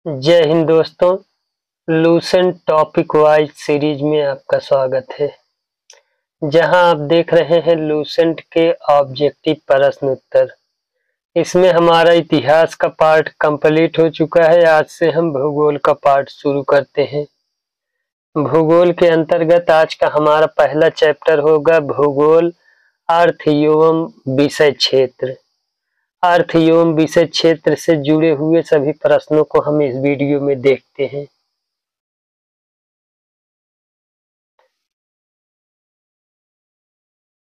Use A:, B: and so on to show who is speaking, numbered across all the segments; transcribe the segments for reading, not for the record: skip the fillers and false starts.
A: जय हिंद दोस्तों। Lucent topic wise series में आपका स्वागत है, जहां आप देख रहे हैं लूसेंट के ऑब्जेक्टिव प्रश्न उत्तर। इसमें हमारा इतिहास का पार्ट कंप्लीट हो चुका है। आज से हम भूगोल का पार्ट शुरू करते हैं। भूगोल के अंतर्गत आज का हमारा पहला चैप्टर होगा भूगोल अर्थ एवं विषय क्षेत्र। अर्थ एवं विषय क्षेत्र से जुड़े हुए सभी प्रश्नों को हम इस वीडियो में देखते हैं।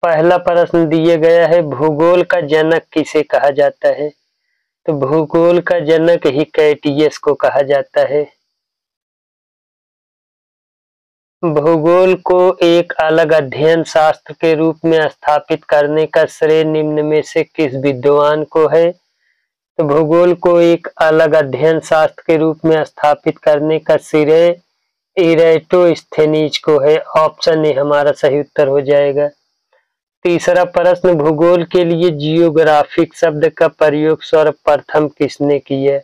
A: पहला प्रश्न दिया गया है, भूगोल का जनक किसे कहा जाता है? तो भूगोल का जनक हिकैटियस को कहा जाता है। भूगोल को एक अलग अध्ययन शास्त्र के रूप में स्थापित करने का श्रेय निम्न में से किस विद्वान को है? तो भूगोल को एक अलग अध्ययन शास्त्र के रूप में स्थापित करने का श्रेय इरेटोस्थेनीज को है। ऑप्शन ए हमारा सही उत्तर हो जाएगा। तीसरा प्रश्न, भूगोल के लिए जियोग्राफिक शब्द का प्रयोग सर्वप्रथम किसने किया?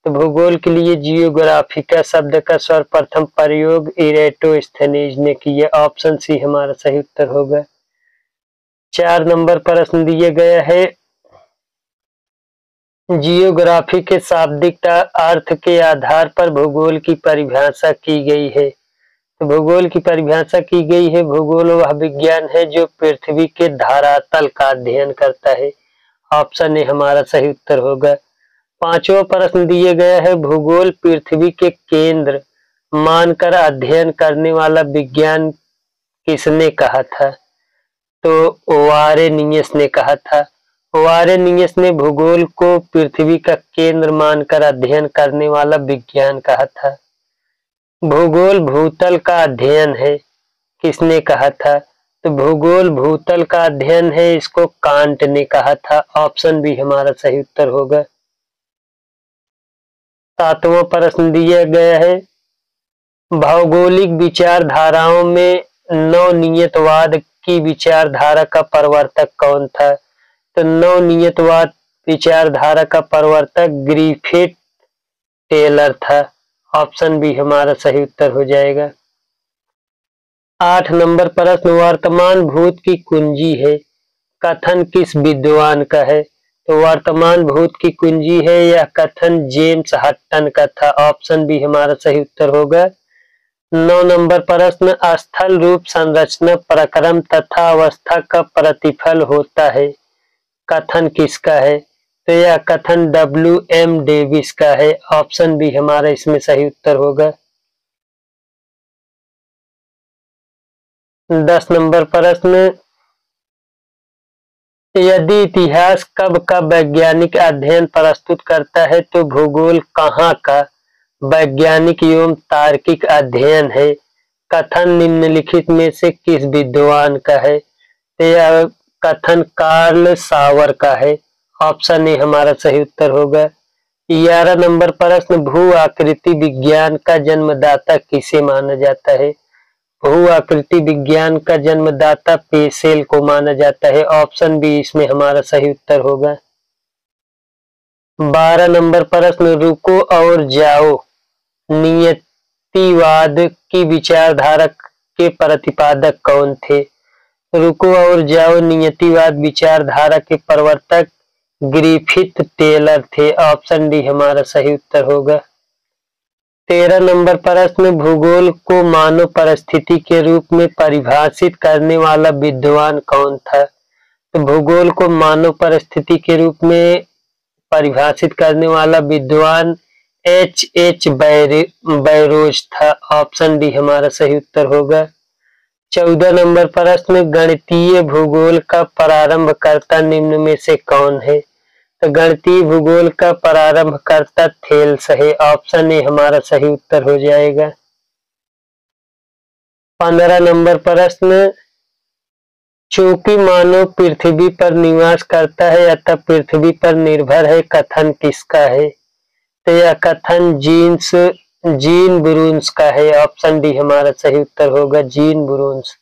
A: तो भूगोल के लिए जियोग्राफिका शब्द का सर्वप्रथम प्रयोग इरेटोस्थेनीज ने किया। ऑप्शन सी हमारा सही उत्तर होगा। 4 नंबर प्रश्न दिया गया है, जियोग्राफी के शाब्दिक अर्थ के आधार पर भूगोल की परिभाषा की गई है। तो भूगोल की परिभाषा की गई है, भूगोल वह विज्ञान है जो पृथ्वी के धरातल का अध्ययन करता है। ऑप्शन ए हमारा सही उत्तर होगा। 5वां प्रश्न दिया गया है, भूगोल पृथ्वी के केंद्र मानकर अध्ययन करने वाला विज्ञान किसने कहा था? तो वारेनियस ने कहा था। वारेनियस ने भूगोल को पृथ्वी का केंद्र मानकर अध्ययन करने वाला विज्ञान कहा था। भूगोल भूतल का अध्ययन है, किसने कहा था? तो भूगोल भूतल का अध्ययन है, इसको कांट ने कहा था। ऑप्शन बी हमारा सही उत्तर होगा। 7वां प्रश्न दिया गया है, भौगोलिक विचारधाराओं में नवनियतवाद की विचारधारा का प्रवर्तक कौन था? तो नवनियतवाद विचारधारा का प्रवर्तक ग्रिफिथ टेलर था। ऑप्शन बी हमारा सही उत्तर हो जाएगा। 8 नंबर प्रश्न, वर्तमान भूत की कुंजी है, कथन किस विद्वान का है? तो वर्तमान भूत की कुंजी है, यह कथन जेम्स हटन का था। ऑप्शन बी हमारा सही उत्तर होगा। 9 नंबर प्रश्न, स्थल रूप संरचना प्रक्रम तथा अवस्था का प्रतिफल होता है, कथन किसका है? तो यह कथन W.M. डेविस का है। ऑप्शन बी हमारा इसमें सही उत्तर होगा। 10 नंबर प्रश्न, यदि इतिहास कब का वैज्ञानिक अध्ययन प्रस्तुत करता है तो भूगोल कहाँ का वैज्ञानिक एवं तार्किक अध्ययन है, कथन निम्नलिखित में से किस विद्वान का है? तो यह कथन कार्ल सावर का है। ऑप्शन ए हमारा सही उत्तर होगा। 11 नंबर प्रश्न, भू आकृति विज्ञान का जन्मदाता किसे माना जाता है? भू आकृति विज्ञान का जन्मदाता पेसेल को माना जाता है। ऑप्शन बी इसमें हमारा सही उत्तर होगा। 12 नंबर प्रश्न, रुको और जाओ नियतिवाद की विचारधारा के प्रतिपादक कौन थे? रुको और जाओ नियतिवाद विचारधारा के प्रवर्तक ग्रिफिथ टेलर थे। ऑप्शन डी हमारा सही उत्तर होगा। 13 नंबर प्रश्न, भूगोल को मानव परिस्थिति के रूप में परिभाषित करने वाला विद्वान कौन था? तो भूगोल को मानव परिस्थिति के रूप में परिभाषित करने वाला विद्वान H.H. बैरोज था। ऑप्शन डी हमारा सही उत्तर होगा। 14 नंबर प्रश्न, गणितीय भूगोल का प्रारंभकर्ता निम्न में से कौन है? तो गणितीय भूगोल का प्रारंभकर्ता थेल्स है। ऑप्शन ए हमारा सही उत्तर हो जाएगा। 15 नंबर प्रश्न, चूंकि मानव पृथ्वी पर निवास करता है अतः पृथ्वी पर निर्भर है, कथन किसका है? तो यह कथन जीन ब्रून्स का है। ऑप्शन डी हमारा सही उत्तर होगा, जीन ब्रून्स।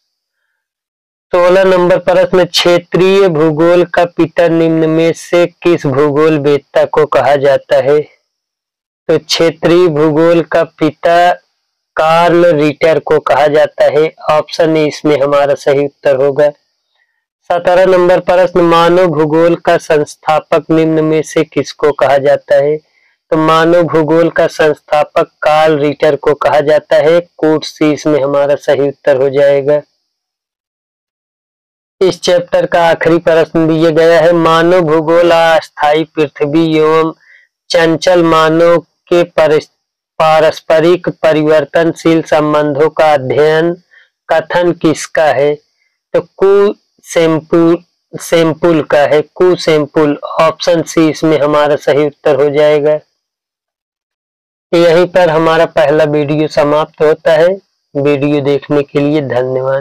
A: 16 नंबर प्रश्न, क्षेत्रीय भूगोल का पिता निम्न में से किस भूगोल वेत्ता को कहा जाता है? तो क्षेत्रीय भूगोल का पिता कार्ल रिटर को कहा जाता है। ऑप्शन ए इसमें हमारा सही उत्तर होगा। 17 नंबर प्रश्न, मानव भूगोल का संस्थापक निम्न में से किसको कहा जाता है? तो मानव भूगोल का संस्थापक कार्ल रिटर को कहा जाता है। कोट सी इसमें हमारा सही उत्तर हो जाएगा। इस चैप्टर का आखिरी प्रश्न दिया गया है, मानव भूगोल अस्थायी पृथ्वी एवं चंचल मानव के पारस्परिक परिवर्तनशील संबंधों का अध्ययन कथन किसका है? तो कु सैंपुल का है, कु सैंपुल। ऑप्शन सी इसमें हमारा सही उत्तर हो जाएगा। यहीं पर हमारा पहला वीडियो समाप्त होता है। वीडियो देखने के लिए धन्यवाद।